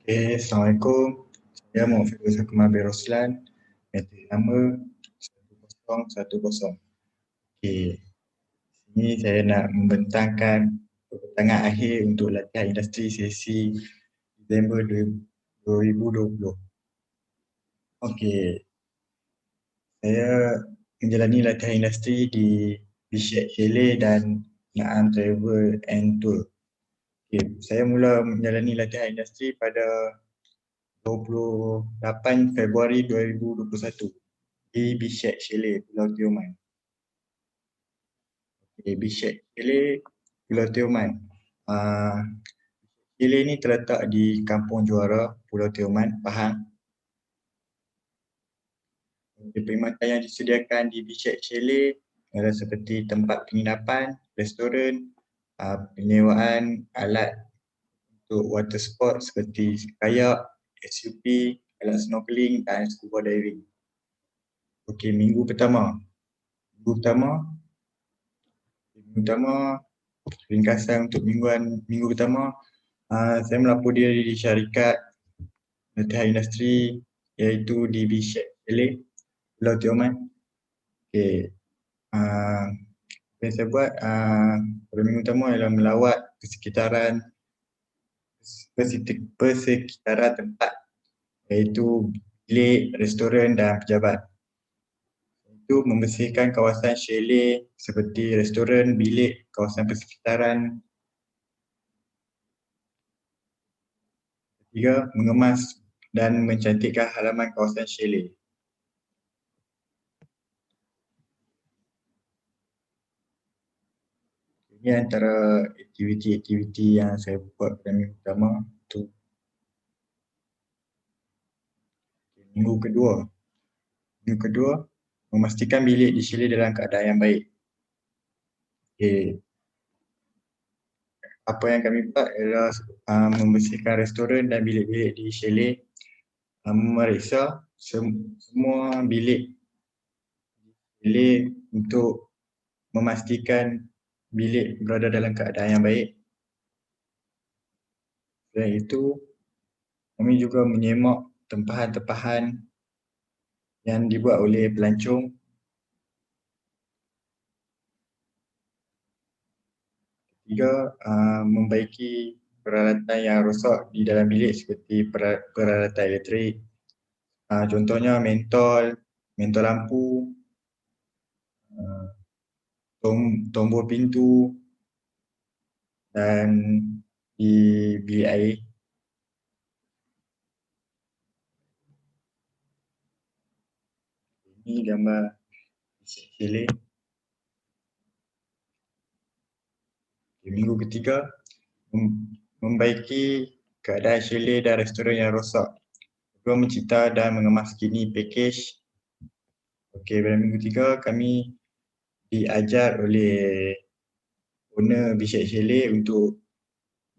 Okay, Assalamualaikum. Saya Muhammad Firdaus Akmal bin Roslan, metrik nama 1010. Okay, sini saya nak membentangkan pertengahan akhir untuk latihan industri sesi Disember 2020. Okay, saya menjalani latihan industri di Bishek Chalet dan Naam Travel and Tour. Okay, saya mula menjalani latihan industri pada 28 Februari 2021 di Bishek Chalet, Pulau Tioman. Bishek Chalet, Pulau Tioman. Chalet ni terletak di Kampung Juara, Pulau Tioman, Pahang. Perkhidmatan yang disediakan di Bishek Chalet adalah seperti tempat penginapan, restoran, penyewaan alat untuk water sport seperti kayak, SUP, alat snorkeling dan scuba diving. Okey, minggu pertama, ringkasan untuk minggu pertama, saya melapor diri di syarikat latihan industri iaitu di Bishek Chalet, Pulau Tioman. Okay. Apa yang saya buat pada minggu pertama ialah melawat persekitaran tempat iaitu bilik, restoran dan pejabat. Itu membersihkan kawasan chalet seperti restoran, bilik, kawasan persekitaran. Ketiga, mengemas dan mencantikkan halaman kawasan chalet. Ini antara aktiviti-aktiviti yang saya buat pada minggu pertama tu. Minggu kedua, memastikan bilik di chalet dalam keadaan yang baik. Okay. Apa yang kami buat ialah membersihkan restoran dan bilik-bilik di chalet, memeriksa semua bilik untuk memastikan bilik berada dalam keadaan yang baik. Selain itu, kami juga menyemak tempahan-tempahan yang dibuat oleh pelancong. Ketiga, membaiki peralatan yang rosak di dalam bilik seperti peralatan elektrik. Contohnya mentol lampu, tombol pintu dan di bilik air. Ini gambar chalet. Minggu ketiga, membaiki keadaan chalet dan restoran yang rosak. Kedua, mencipta dan mengemas kini package. Okey, pada minggu ketiga kami diajar oleh owner Bishek Chalet untuk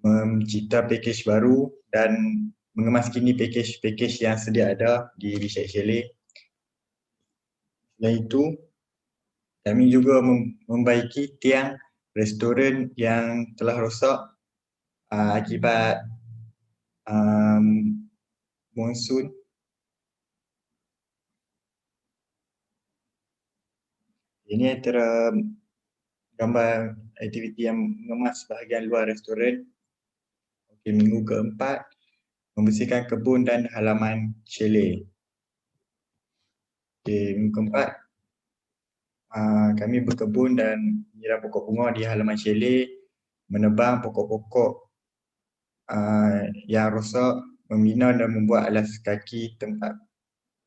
mencipta package baru dan mengemas kini package yang sedia ada di Bishek Chalet. Selain itu, kami juga membaiki tiang restoran yang telah rosak akibat monsun. Ini antara gambar aktiviti yang mengemas bahagian luar restoran. Okay, minggu keempat, membersihkan kebun dan halaman chalet. Okay, minggu keempat, kami berkebun dan menyiram pokok bunga di halaman chalet, menebang pokok-pokok yang rosak, membina dan membuat alas kaki tempat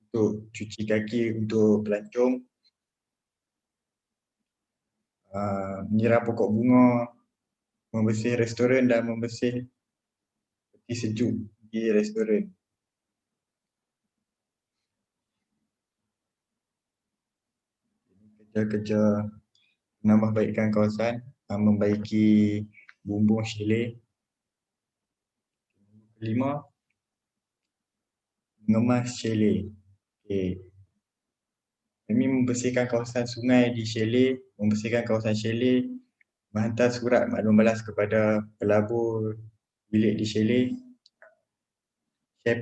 untuk cuci kaki untuk pelancong, menyiram pokok bunga, membersih restoran dan membersih peti sejuk di restoran. Kerja-kerja menambahbaikkan kawasan, membaiki bumbung chalet. Kelima, mengemas chalet. Okay. Kami membersihkan kawasan sungai di chalet, menghantar surat maklum balas kepada pelabur bilik di chalet. share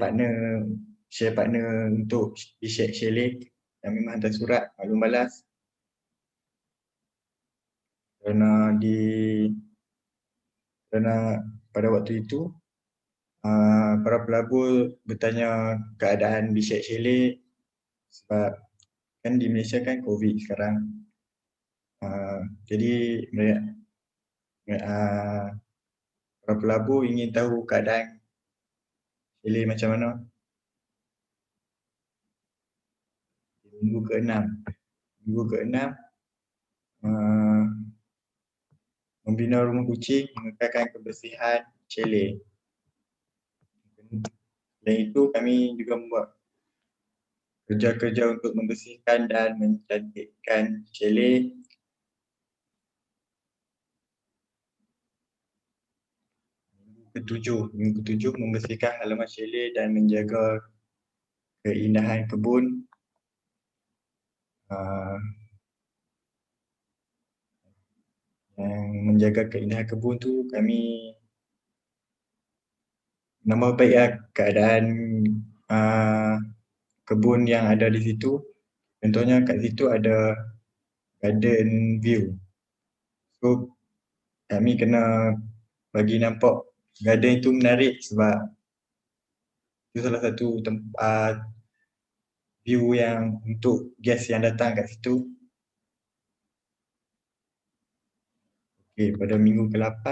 partner untuk di chalet. Kami memang hantar surat maklum balas kerana pada waktu itu para pelabur bertanya keadaan di chalet sebab kan di Malaysia kan COVID sekarang. Jadi para pelabur ingin tahu keadaan chalet macam mana. Minggu ke-6 membina rumah kucing, mengekalkan kebersihan chalet. Dan itu kami juga membuat kerja-kerja untuk membersihkan dan mencantikkan chalet. Minggu ke-7 membersihkan halaman chalet dan menjaga keindahan kebun. Yang menjaga keindahan kebun tu kami nama baik keadaan kebun yang ada di situ. Contohnya kat situ ada garden view. So kami kena bagi nampak garden itu menarik sebab itu salah satu tempat view yang untuk guest yang datang kat situ. Okay, pada minggu ke-8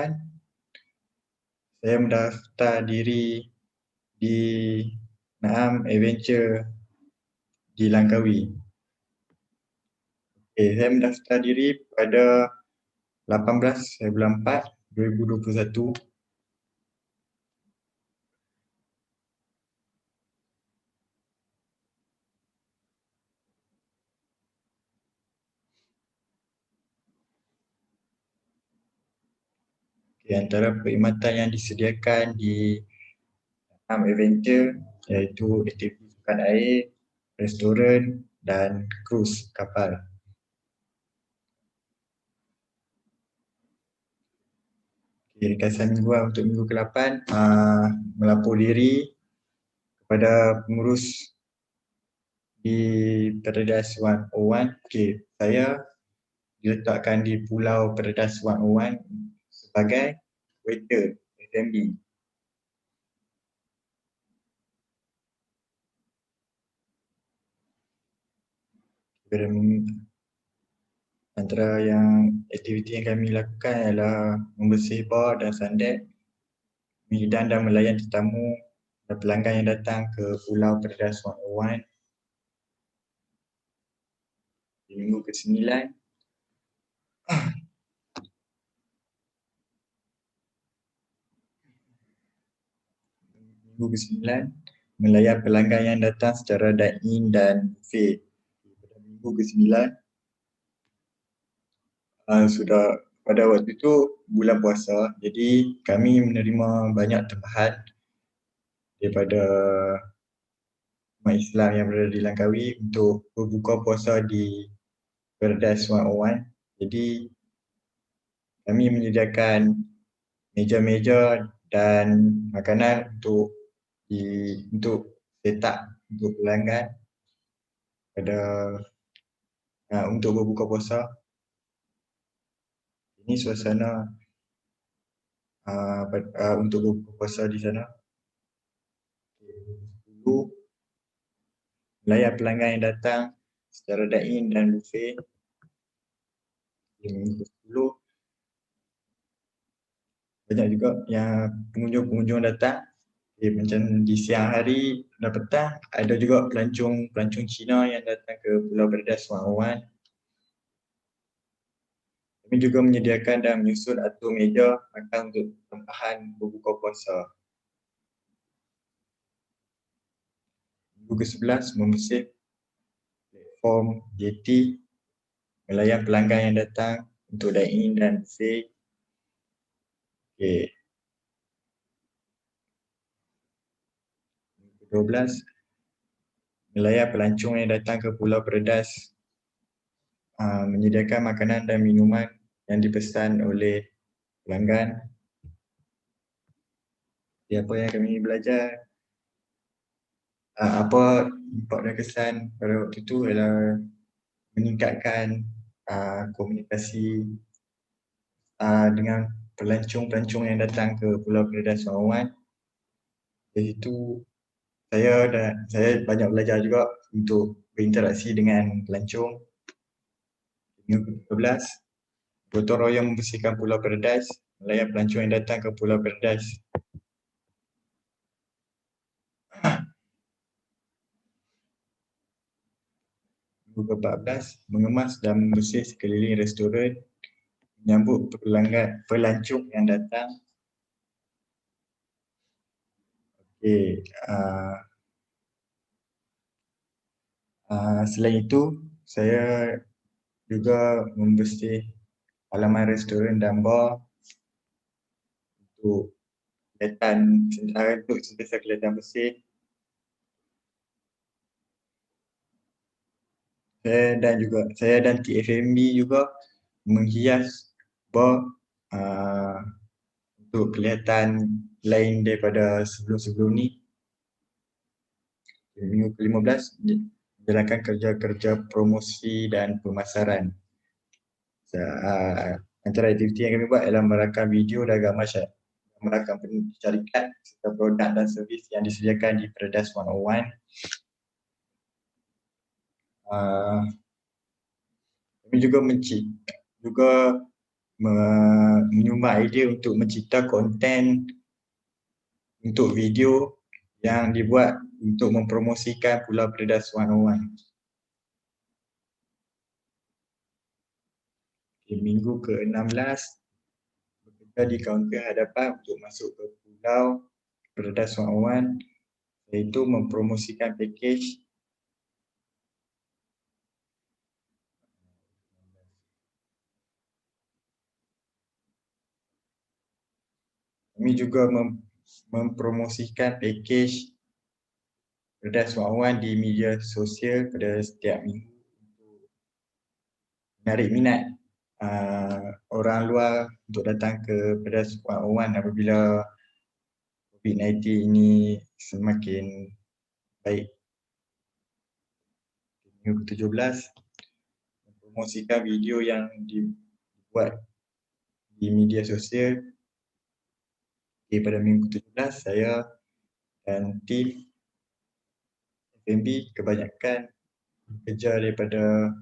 saya mendaftar diri di Naam Adventure di Langkawi. Okay, saya mendaftar diri pada 18 bulan 4 2021. Okay, antara perkhidmatan yang disediakan di Naam Adventure iaitu aktiviti sukan air, restoran dan cruise kapal. Okay, rekasan mingguan untuk minggu ke-8 melapor diri kepada pengurus di Perdas 101. Okay, saya diletakkan di Pulau Perdas 101 sebagai waiter F&B. Antara yang aktiviti yang kami lakukan ialah membersih bar dan sandek, menghidang dan melayan tetamu dan pelanggan yang datang ke Pulau Perdas 101. Di minggu ke-9 melayan pelanggan yang datang secara dine-in dan buffet. Pada minggu ke-9 sudah pada waktu itu bulan puasa, jadi kami menerima banyak tempahan daripada umat Islam yang berada di Langkawi untuk berbuka puasa di Perdas 101. Jadi kami menyediakan meja-meja dan makanan untuk letak untuk pelanggan pada untuk berbuka puasa. Ini suasana untuk berbuka puasa di sana. Dulu melayan pelanggan yang datang secara dine-in dan buffet. Minggu ke-10 banyak juga yang pengunjung-pengunjung datang. Macam di siang hari dan petang ada juga pelancong Cina yang datang ke Pulau Perdas 101. Kami juga menyediakan dan menyusun atur meja makan untuk tempahan berbuka puasa. Minggu ke-11 membersih platform jeti, melayan pelanggan yang datang untuk dine-in dan buffet. Okay. 12 melayan pelancong yang datang ke Pulau Perdas, menyediakan makanan dan minuman yang dipesan oleh pelanggan. Apa yang kami belajar apa impak dan kesan pada waktu itu adalah meningkatkan komunikasi dengan pelancong-pelancong yang datang ke Pulau Perdas Sarawak. Dari situ saya banyak belajar juga untuk berinteraksi dengan pelancong. Minggu ke-13, gotong royong membersihkan Pulau Perdas, melayan pelancong yang datang ke Pulau Perdas. Minggu ke-14, mengemas dan membersih sekeliling restoran, menyambut pelancong yang datang. Okay. Selain itu, saya juga membersih halaman restoran dan bar untuk kelihatan sementara untuk sentiasa kelihatan bersih. Saya dan TFMB juga menghias bar untuk kelihatan lain daripada sebelum-sebelum ni. Minggu ke-15, menjalankan kerja-kerja promosi dan pemasaran. Antara aktiviti yang kami buat adalah merakam video dan gambar merakam syarikat serta produk dan servis yang disediakan di Perdas 101. Kami juga menyumbang idea untuk mencipta konten untuk video yang dibuat untuk mempromosikan Pulau Perdas 101. Minggu ke-16, bekerja di kaunter hadapan untuk masuk ke Pulau Perdas 101, iaitu mempromosikan pakej kami juga mempromosikan pakej Perdas 101 di media sosial pada setiap minggu untuk menarik minat orang luar untuk datang ke Perdas 101 apabila COVID-19 ini semakin baik. Minggu ke-17, mempromosikan video yang dibuat di media sosial. Pada minggu ke-17, saya dan tim FMB kebanyakan bekerja daripada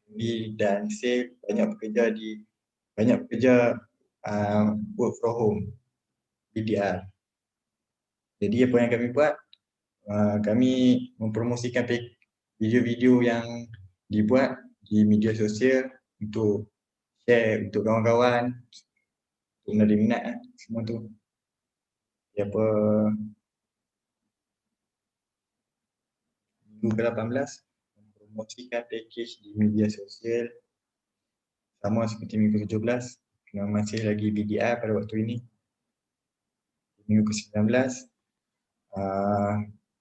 FMB dan sale banyak bekerja work from home, BDR. Jadi apa yang kami buat, kami mempromosikan video-video yang dibuat di media sosial untuk share untuk kawan-kawan, untuk menarik minat semua tu. Minggu ke-18, mempromosikan pakej di media sosial sama seperti minggu ke-17, masih lagi BDR pada waktu ini. Minggu ke-19,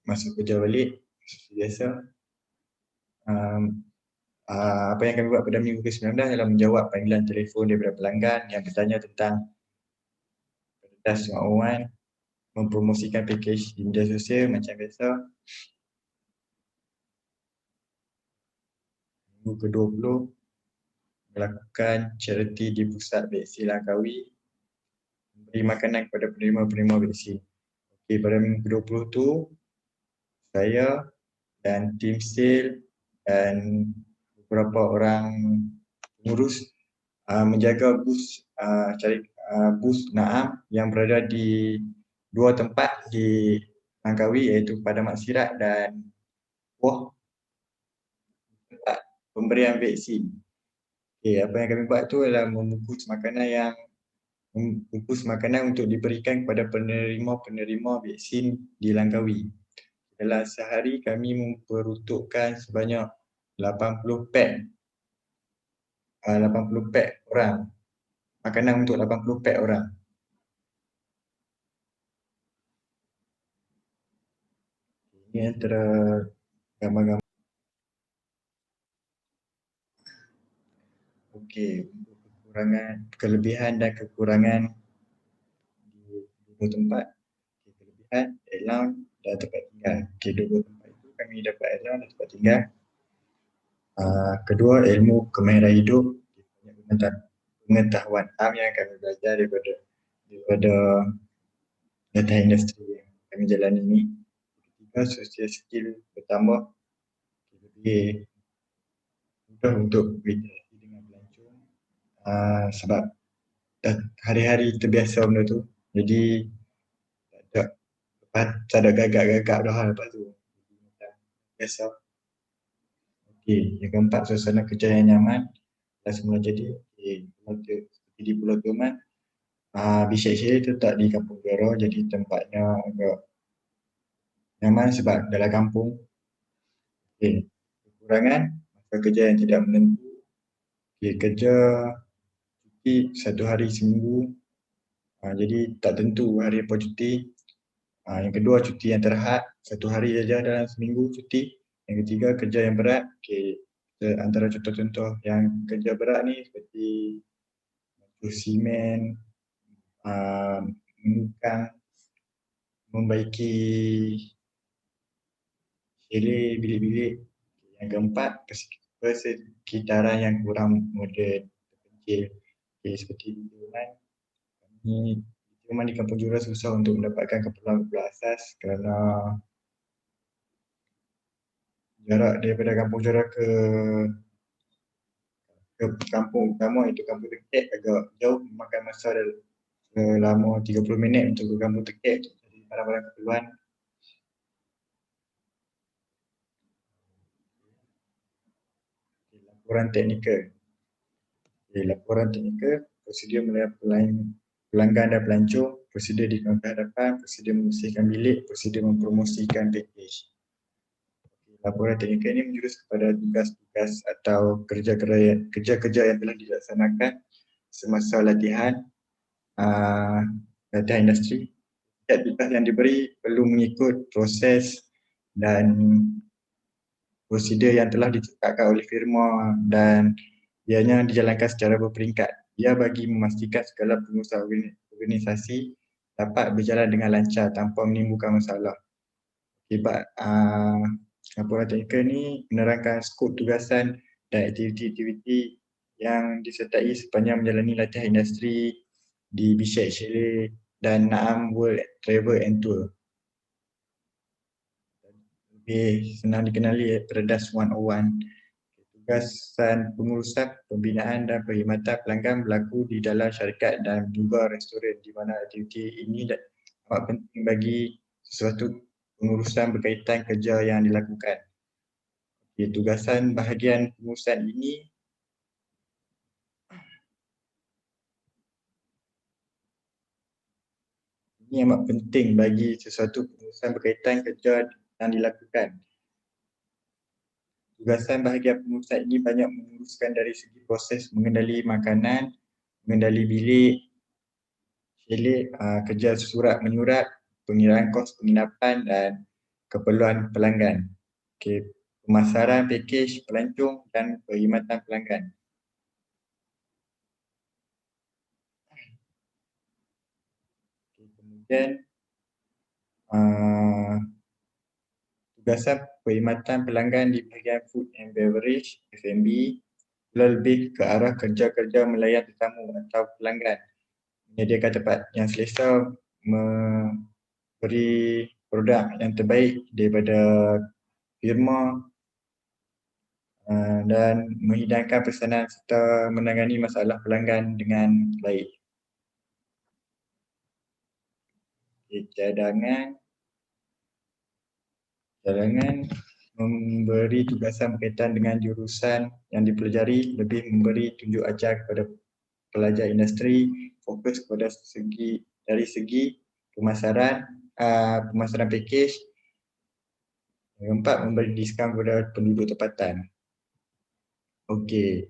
masuk kerja balik seperti biasa. Apa yang kami buat pada minggu ke-19 adalah menjawab panggilan telefon daripada pelanggan yang bertanya tentang Perdas 101, mempromosikan pakej di media sosial macam biasa. Minggu ke-20, melakukan charity di pusat vaksin Langkawi, memberi makanan kepada penerima-penerima vaksin. Pada minggu ke-20 tu, saya dan tim sale dan beberapa orang pengurus menjaga bus Naam yang berada di dua tempat di Langkawi, iaitu pada Mak Sirat dan Wah, tempat pemberian vaksin. Apa yang kami buat tu adalah membungkus makanan untuk diberikan kepada penerima-penerima vaksin di Langkawi. Dalam sehari kami memperuntukkan sebanyak 80 pack orang. Makanan untuk 80 pack orang. Ini antara gambar-gambar. Okey, kelebihan dan kekurangan di dua tempat. Kelebihan, dan tempat tinggal. Okey, dua tempat itu kami dapat ajar dan tempat tinggal. Kedua, ilmu kemahiran hidup, pengetahuan am yang kami belajar daripada data industri yang kami jalani ini. Ketiga, social skill bertambah, lebih mudah untuk berinteraksi dengan pelancong sebab dah hari-hari terbiasa benda tu. Jadi tak ada gagap-gagap dah lepas tu. Biasa. Okey, yang keempat, suasana kerja yang nyaman. Dah semula jadi. Seperti di Pulau Toman, Bishat Syed terletak di Kampung Garo, jadi tempatnya agak nyaman sebab dalam kampung. Okey, kekurangan, masa kerja yang tidak menentu. Okey, kerja cuti 1 hari seminggu. Jadi tak tentu hari apa cuti. Yang kedua, cuti yang terhad, 1 hari saja dalam seminggu cuti. Yang ketiga, kerja yang berat. Okey, antara contoh-contoh yang kerja berat ni seperti batu simen, menukang, membaiki chalet, bilik-bilik. Yang keempat, persekitaran yang kurang moden, terpencil. Okey, seperti di Jerman, di Kampung Juras susah untuk mendapatkan keperluan-keperluan asas kerana jarak daripada Kampung Juras ke kampung utama, itu Kampung Tekek, agak jauh, memakan masa selama 30 minit untuk ke Kampung Tekek. Jadi barang-barang keperluan. Laporan teknikal. Laporan teknikal, prosedur melayan pelanggan dan pelancong, prosedur di kaunter hadapan, prosedur membersihkan bilik, prosedur mempromosikan pakej. Laporan teknikal ini menjurus kepada tugas-tugas atau kerja-kerja yang telah dilaksanakan semasa latihan industri. Setiap tugas yang diberi perlu mengikut proses dan prosedur yang telah ditetapkan oleh firma dan ianya dijalankan secara berperingkat. Ia bagi memastikan segala pengusaha organisasi dapat berjalan dengan lancar tanpa menimbulkan masalah. Akibat laporan teknikal ni menerangkan skop tugasan dan aktiviti-aktiviti yang disertai sepanjang menjalani latihan industri di Bishat Chalet dan Naam World Travel and Tour. Lebih senang dikenali Perdas 101. Tugasan pengurusan, pembinaan dan perkhidmatan pelanggan berlaku di dalam syarikat dan juga restoran, di mana aktiviti ini amat penting bagi sesuatu pengurusan berkaitan kerja yang dilakukan. Tugasan bahagian pengurusan ini amat penting bagi sesuatu pengurusan berkaitan kerja yang dilakukan. Tugasan bahagian pengurusan ini banyak menguruskan dari segi proses mengendali makanan, mengendali bilik, chalet, kerja surat menyurat, pengiraan kos penginapan dan keperluan pelanggan. Okey, pemasaran pakej pelancong dan perkhidmatan pelanggan. Kemudian tugasan perkhidmatan pelanggan di bahagian food and beverage, F&B, lebih ke arah kerja-kerja melayan tetamu atau pelanggan, menyediakan tempat yang selesa, memberi produk yang terbaik daripada firma dan menghidangkan pesanan serta menangani masalah pelanggan dengan baik. Cadangan memberi tugasan berkaitan dengan jurusan yang dipelajari, lebih memberi tunjuk ajar kepada pelajar industri, fokus kepada dari segi pemasaran pakej. Yang keempat, memberi diskaun kepada penduduk tempatan. Okey.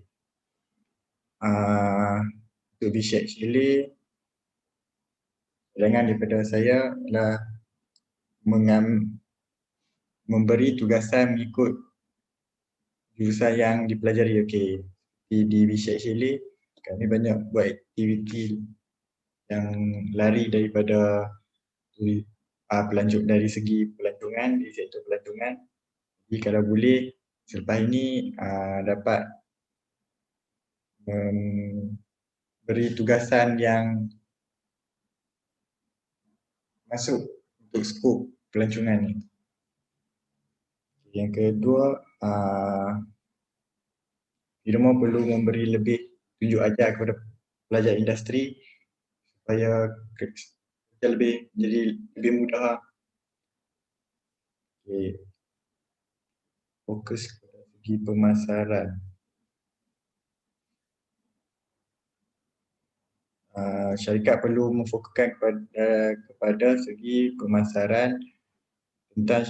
Untuk Bishat Chalet, cadangan daripada saya adalah memberi tugasan mengikut jurusan yang dipelajari. Okey, di Bishat Chalet kami banyak buat aktiviti yang lari daripada pelancong, dari segi pelancongan, di sektor pelancongan. Jadi kalau boleh selepas ini dapat beri tugasan yang masuk untuk skop pelancongan ni. Yang kedua, firma perlu memberi lebih tunjuk ajar kepada pelajar industri supaya kerja jadi lebih mudah. Okay. Fokus kepada segi pemasaran. Syarikat perlu memfokuskan kepada segi pemasaran tentang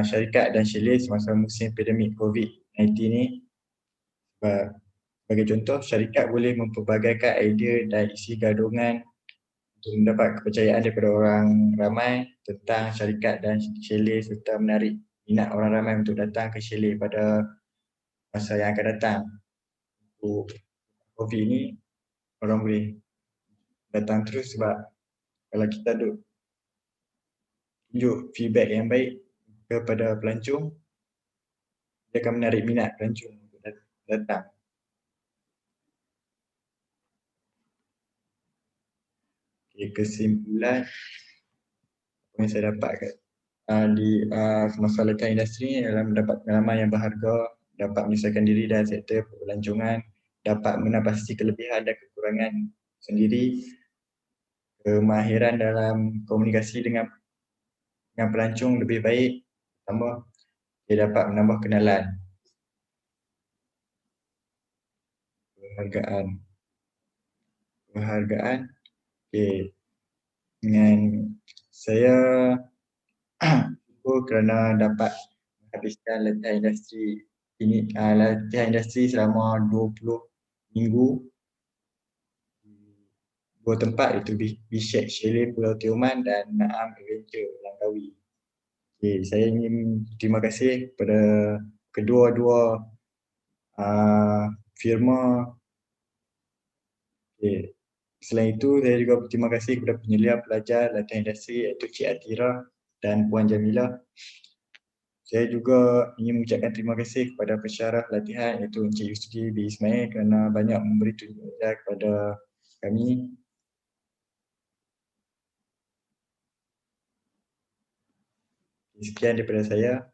syarikat dan chalet semasa musim pandemik COVID-19 ni. Sebagai contoh, syarikat boleh mempelbagaikan idea dan isi gadungan untuk mendapat kepercayaan daripada orang ramai tentang syarikat dan chalet serta menarik minat orang ramai untuk datang ke chalet pada masa yang akan datang. Untuk COVID ni, orang boleh datang terus sebab kalau kita tunjuk feedback yang baik kepada pelancong, dia akan menarik minat pelancong untuk datang. Okay, kesimpulan apa yang saya dapat di semasa latihan industri ni adalah mendapat pengalaman yang berharga, dapat menyesuaikan diri dalam sektor pelancongan, dapat menapasi kelebihan dan kekurangan sendiri, kemahiran dalam komunikasi dengan pelancong lebih baik, tambah dia dapat menambah kenalan. Penghargaan. Okay. Dengan saya syukur kerana dapat menghabiskan latihan industri selama 20 minggu dua tempat, iaitu Bishek Chalet Pulau Tioman dan Naam Adventure Langkawi. Okay, saya ingin terima kasih kepada kedua-dua firma. Okay. Selain itu, saya juga berterima kasih kepada penyelia pelajar latihan industri iaitu Cik Atira dan Puan Jamilah. Saya juga ingin mengucapkan terima kasih kepada pensyarah latihan iaitu Encik Yusri bin Ismail kerana banyak memberi tunjuk ajar kepada kami. Sekian daripada saya.